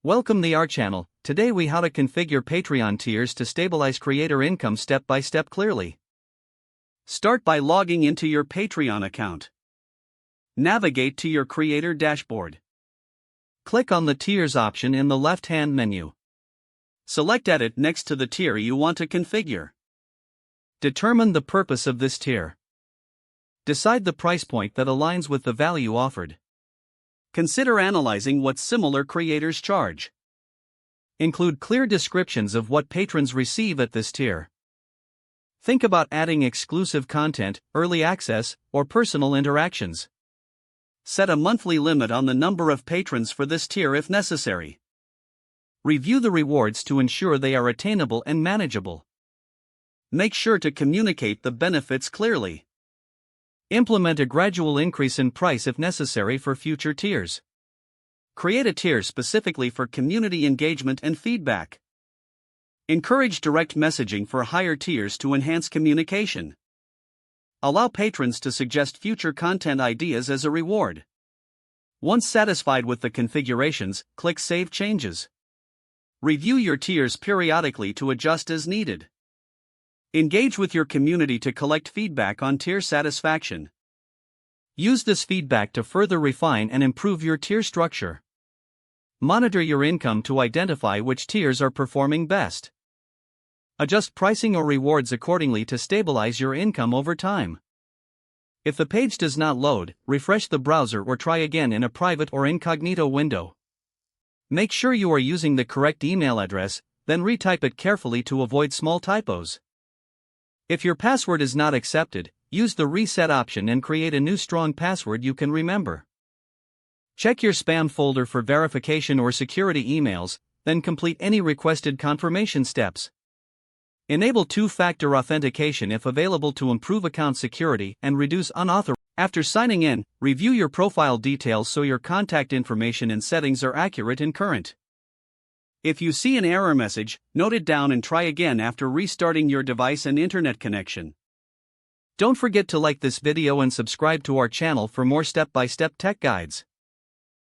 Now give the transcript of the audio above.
Welcome to our channel. Today we how to configure Patreon tiers to stabilize creator income step by step clearly. Start by logging into your Patreon account. Navigate to your creator dashboard. Click on the tiers option in the left-hand menu. Select Edit next to the tier you want to configure. Determine the purpose of this tier. Decide the price point that aligns with the value offered. Consider analyzing what similar creators charge. Include clear descriptions of what patrons receive at this tier. Think about adding exclusive content, early access, or personal interactions. Set a monthly limit on the number of patrons for this tier if necessary. Review the rewards to ensure they are attainable and manageable. Make sure to communicate the benefits clearly. Implement a gradual increase in price if necessary for future tiers. Create a tier specifically for community engagement and feedback. Encourage direct messaging for higher tiers to enhance communication. Allow patrons to suggest future content ideas as a reward. Once satisfied with the configurations, click Save Changes. Review your tiers periodically to adjust as needed. Engage with your community to collect feedback on tier satisfaction. Use this feedback to further refine and improve your tier structure. Monitor your income to identify which tiers are performing best. Adjust pricing or rewards accordingly to stabilize your income over time. If the page does not load, refresh the browser or try again in a private or incognito window. Make sure you are using the correct email address, then retype it carefully to avoid small typos. If your password is not accepted, use the reset option and create a new strong password you can remember. Check your spam folder for verification or security emails, then complete any requested confirmation steps. Enable two-factor authentication if available to improve account security and reduce unauthorized. After signing in, review your profile details so your contact information and settings are accurate and current. If you see an error message, note it down and try again after restarting your device and internet connection. Don't forget to like this video and subscribe to our channel for more step-by-step tech guides.